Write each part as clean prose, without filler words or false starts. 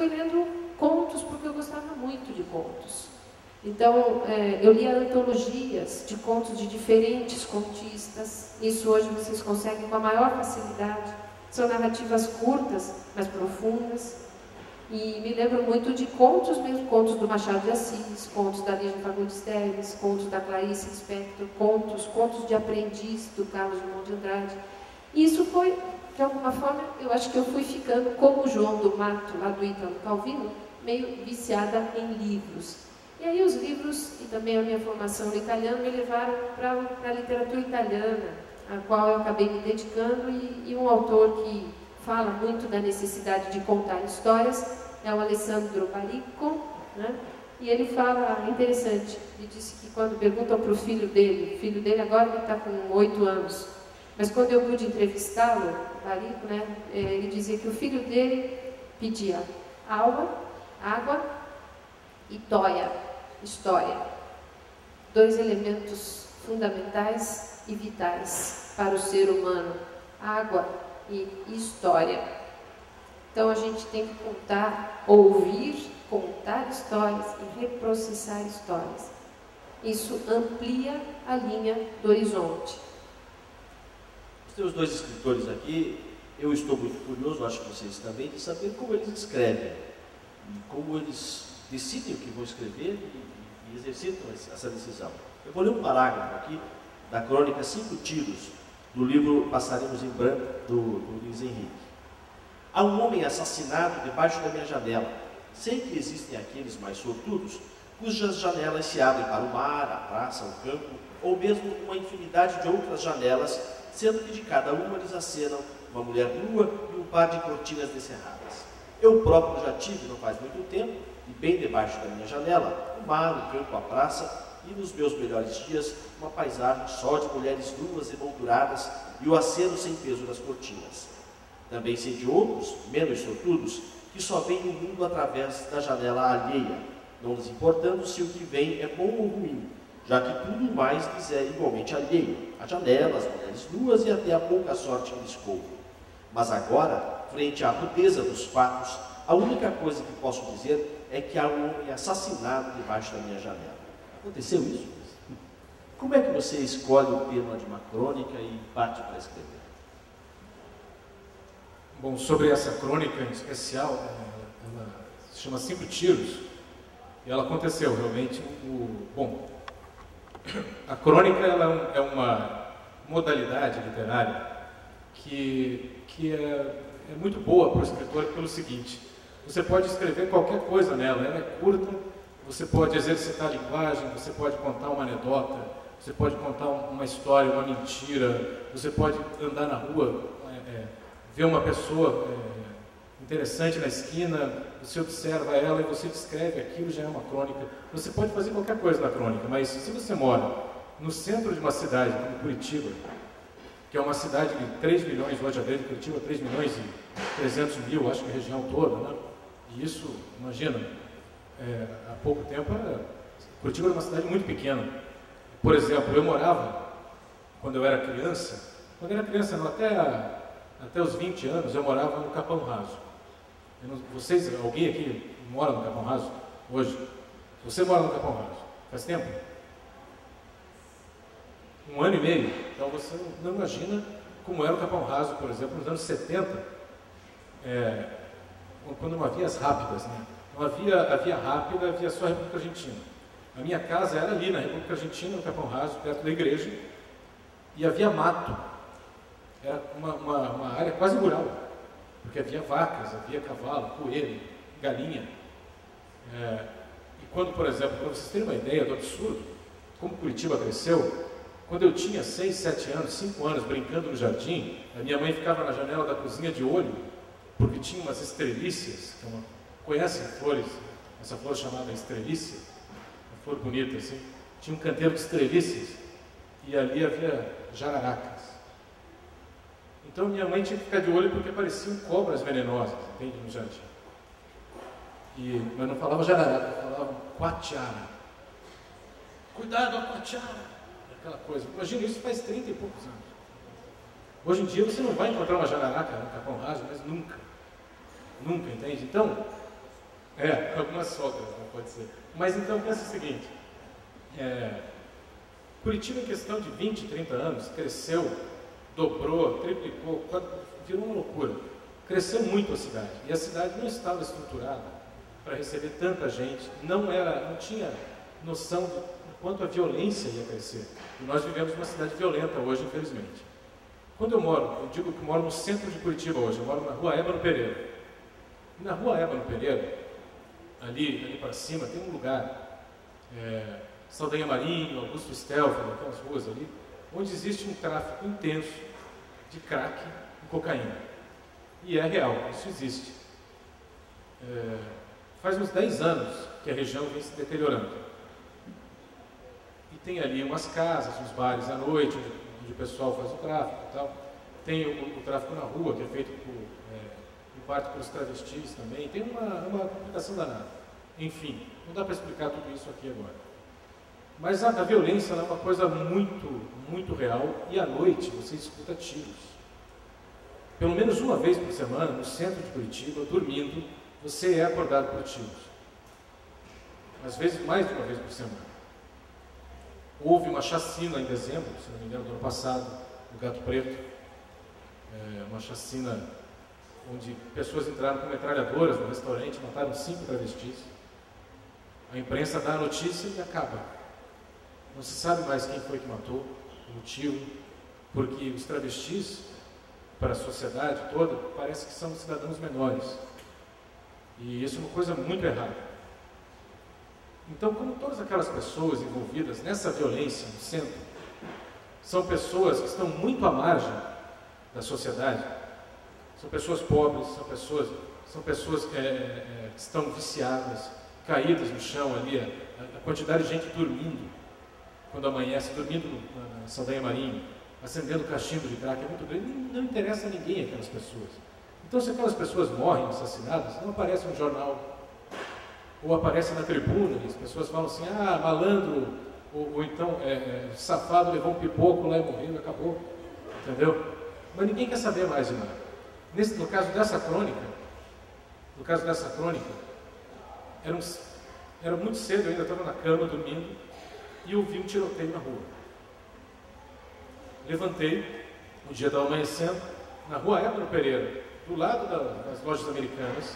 fui lendo contos porque eu gostava muito de contos. Então, eu lia antologias de contos de diferentes contistas. Isso hoje vocês conseguem com a maior facilidade. São narrativas curtas, mas profundas. E me lembro muito de contos mesmo, contos do Machado de Assis, contos da Lígia Fagundes Telles, contos da Clarice Lispector, contos de aprendiz do Carlos Drummond de Andrade. E isso foi, de alguma forma, eu acho que eu fui ficando, como o João do Mato, lá do Ítalo Calvino, meio viciada em livros. E aí os livros, e também a minha formação no italiano, me levaram para a literatura italiana, a qual eu acabei me dedicando, e um autor que fala muito da necessidade de contar histórias é o Alessandro Baricco, né? E ele fala, interessante, ele disse que quando perguntam para o filho dele agora ele está com 8 anos, mas quando eu pude entrevistá-lo, Baricco, né, ele dizia que o filho dele pedia água e toia, história. 2 elementos fundamentais e vitais para o ser humano, água e história. Então a gente tem que contar histórias e reprocessar histórias. Isso amplia a linha do horizonte. Tem os 2 escritores aqui, eu estou muito curioso, acho que vocês também, de saber como eles escrevem, como eles decidem o que vão escrever e exercitam essa decisão. Eu vou ler um parágrafo aqui da crônica 5 Tiros, do livro Passarinhos em Branco, do Luiz Henrique. Há um homem assassinado debaixo da minha janela. Sei que existem aqueles mais sortudos, cujas janelas se abrem para o mar, a praça, o campo, ou mesmo uma infinidade de outras janelas, sendo que de cada uma eles acenam uma mulher nua e um par de cortinas descerradas. Eu próprio já tive, não faz muito tempo, e bem debaixo da minha janela, o mar, o campo, a praça, e nos meus melhores dias, uma paisagem só de mulheres nuas e molduradas e o aceno sem peso das cortinas. Também sei de outros, menos sortudos, que só veem o mundo através da janela alheia, não lhes importando se o que vem é bom ou ruim, já que tudo mais lhes é igualmente alheio, a janela, as mulheres nuas e até a pouca sorte que lhes coube. Mas agora, frente à rudeza dos fatos, a única coisa que posso dizer é que há um homem assassinado debaixo da minha janela. Aconteceu isso? Como é que você escolhe o tema de uma crônica e parte para escrever? Bom, sobre essa crônica em especial, ela se chama 5 Tiros, e ela aconteceu realmente. Bom, a crônica ela é uma modalidade literária que é muito boa para o escritor pelo seguinte: você pode escrever qualquer coisa nela, ela é curta, você pode exercitar a linguagem, você pode contar uma anedota, você pode contar uma história, uma mentira, você pode andar na rua, ver uma pessoa interessante na esquina, você observa ela e você descreve aquilo, já é uma crônica. Você pode fazer qualquer coisa na crônica, mas se você mora no centro de uma cidade como Curitiba, que é uma cidade de 3 milhões, hoje a grande Curitiba, 3 milhões e 300 mil, acho que a região toda, né? E isso, imagina, há pouco tempo, Curitiba era uma cidade muito pequena. Por exemplo, eu morava, quando eu era criança, não, até os 20 anos, eu morava no Capão Raso. Alguém aqui mora no Capão Raso hoje? Você mora no Capão Raso? Faz tempo? 1 ano e meio. Então você não imagina como era o Capão Raso, por exemplo, nos anos 70, quando não havia as rápidas, né? Não havia a via rápida, havia só a República Argentina. A minha casa era ali na República Argentina, no Capão Raso, perto da igreja, e havia mato. Era uma área quase rural, porque havia vacas, havia cavalo, coelho, galinha. E quando, por exemplo, para vocês terem uma ideia do absurdo, como Curitiba cresceu, quando eu tinha 6, 7 anos, 5 anos, brincando no jardim, a minha mãe ficava na janela da cozinha de olho, porque tinha umas estrelícias, conhecem flores, essa flor chamada estrelícia, uma flor bonita assim, tinha um canteiro de estrelícias, e ali havia jararacas. Então minha mãe tinha que ficar de olho porque pareciam cobras venenosas, entende, no jardim. Mas não falava jararaca, falava quatiara. Cuidado, a quatiara! Aquela coisa. Imagina, isso faz 30 e poucos anos. Hoje em dia você não vai encontrar uma jararaca no Capão Raso, mas nunca. Nunca, entende? Então, Algumas sogras, não pode ser. Mas então pensa o seguinte, Curitiba em questão de 20, 30 anos, cresceu, dobrou, triplicou, virou uma loucura. Cresceu muito a cidade, e a cidade não estava estruturada para receber tanta gente, não tinha noção do quanto a violência ia crescer. E nós vivemos uma cidade violenta hoje, infelizmente. Quando eu digo que moro no centro de Curitiba hoje, eu moro na Rua Ébano Pereira. E na Rua Ébano Pereira, ali para cima, tem um lugar, Saldanha Marinho, Augusto Stelvio, aquelas ruas ali, onde existe um tráfico intenso de crack e cocaína. E é real, isso existe. Faz uns 10 anos que a região vem se deteriorando. E tem ali umas casas, uns bares à noite, onde o pessoal faz o tráfico e tal. Tem o tráfico na rua, que é feito em parte pelos travestis também. Tem uma complicação danada. Enfim, não dá para explicar tudo isso aqui agora. Mas a violência é uma coisa muito, muito real, e à noite você escuta tiros. Pelo menos uma vez por semana, no centro de Curitiba, dormindo, você é acordado por tiros. Às vezes, mais de uma vez por semana. Houve uma chacina em dezembro, se não me engano, do ano passado, no Gato Preto. Uma chacina onde pessoas entraram com metralhadoras no restaurante, mataram 5 travestis. A imprensa dá a notícia e acaba. Não se sabe mais quem foi que matou, o motivo, porque os travestis, para a sociedade toda, parece que são cidadãos menores. E isso é uma coisa muito errada. Então, como todas aquelas pessoas envolvidas nessa violência no centro, são pessoas que estão muito à margem da sociedade, são pessoas pobres, são pessoas que estão viciadas, caídas no chão ali, a quantidade de gente dormindo, quando amanhece, dormindo na Saldanha Marinho, acendendo cachimbo de crack, é muito grande, não interessa a ninguém aquelas pessoas. Então, se aquelas pessoas morrem assassinadas, não aparece no jornal, ou aparece na tribuna, e as pessoas falam assim, malandro, ou então safado levou um pipoco lá e morreu, acabou, entendeu? Mas ninguém quer saber mais de nada. No caso dessa crônica, era muito cedo, eu ainda estava na cama dormindo, e eu vi um tiroteio na rua. Levantei, o dia estava amanhecendo, na Rua Ébano Pereira, do lado das lojas Americanas,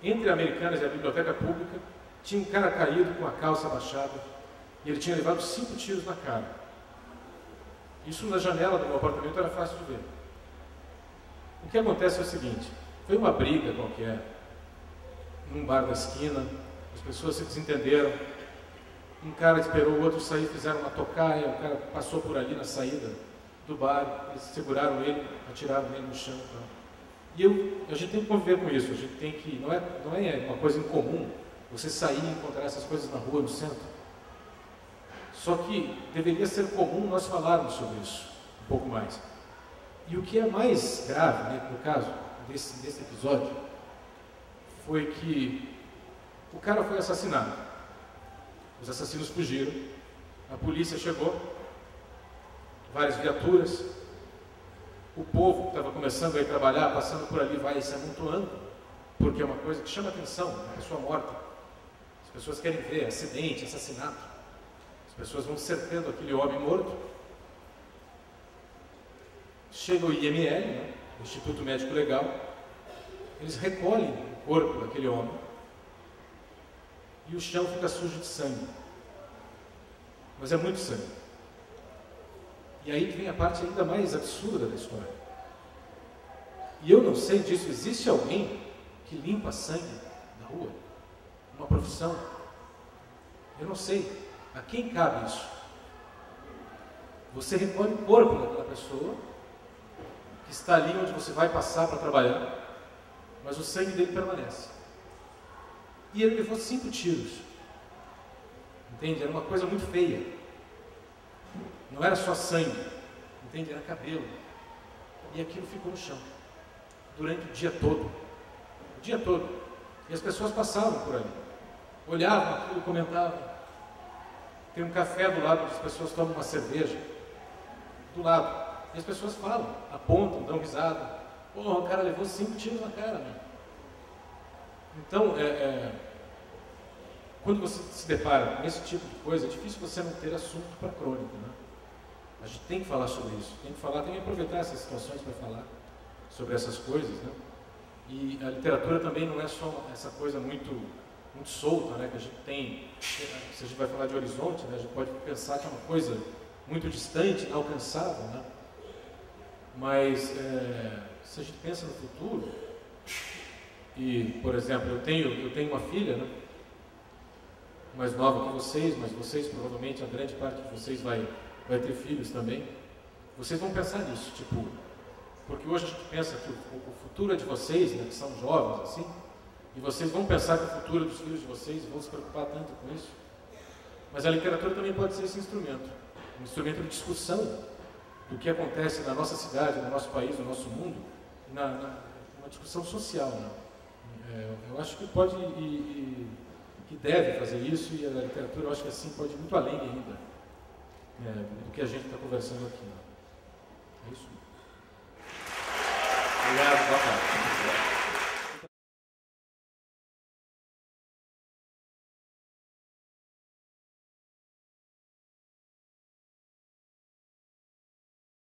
entre a Americanas e a Biblioteca Pública, tinha um cara caído com a calça abaixada, e ele tinha levado 5 tiros na cara. Isso na janela do meu apartamento era fácil de ver. O que acontece é o seguinte, foi uma briga qualquer, num bar da esquina, as pessoas se desentenderam, um cara esperou o outro sair, fizeram uma tocaia, o cara passou por ali na saída do bar, eles seguraram ele, atiraram ele no chão. E a gente tem que conviver com isso, a gente tem que, não é uma coisa incomum você sair e encontrar essas coisas na rua, no centro. Só que deveria ser comum nós falarmos sobre isso um pouco mais. E o que é mais grave, né, no caso desse episódio, foi que o cara foi assassinado. Os assassinos fugiram, a polícia chegou, várias viaturas, o povo que estava começando a ir trabalhar, passando por ali, vai se amontoando, porque é uma coisa que chama atenção, uma pessoa morta. As pessoas querem ver acidente, assassinato. As pessoas vão cercando aquele homem morto. Chega o IML, né, o Instituto Médico Legal, eles recolhem o corpo daquele homem e o chão fica sujo de sangue. Mas é muito sangue. E aí vem a parte ainda mais absurda da história. E eu não sei disso, existe alguém que limpa sangue na rua? Uma profissão? Eu não sei. A quem cabe isso? Você recolhe o corpo daquela pessoa que está ali onde você vai passar para trabalhar, mas o sangue dele permanece. E ele levou 5 tiros. Entende? Era uma coisa muito feia. Não era só sangue, entende? Era cabelo. E aquilo ficou no chão. Durante o dia todo. O dia todo. E as pessoas passavam por ali. Olhavam aquilo, comentavam. Tem um café do lado, as pessoas tomam uma cerveja. Do lado. E as pessoas falam, apontam, dão risada. Porra, o cara levou 5 tiros na cara, né? Então, quando você se depara com esse tipo de coisa, é difícil você não ter assunto para crônica, né? A gente tem que falar sobre isso, tem que aproveitar essas situações para falar sobre essas coisas, né? E a literatura também não é só essa coisa muito solta, né? Que a gente tem, se a gente vai falar de horizonte, né? A gente pode pensar que é uma coisa muito distante, inalcançável, né? Mas se a gente pensa no futuro, e, por exemplo, eu tenho uma filha, né? Mais nova que vocês, mas vocês provavelmente, a grande parte de vocês vai ter filhos também. Vocês vão pensar nisso, tipo, porque hoje a gente pensa que o futuro é de vocês, né, que são jovens, assim, e vocês vão pensar que o futuro é dos filhos de vocês, vão se preocupar tanto com isso. Mas a literatura também pode ser esse instrumento, um instrumento de discussão do que acontece na nossa cidade, no nosso país, no nosso mundo, uma discussão social, né? Eu acho que pode que deve fazer isso, e a literatura, eu acho que assim pode ir muito além ainda do que a gente está conversando aqui. Né? É isso. Obrigado, boa tarde.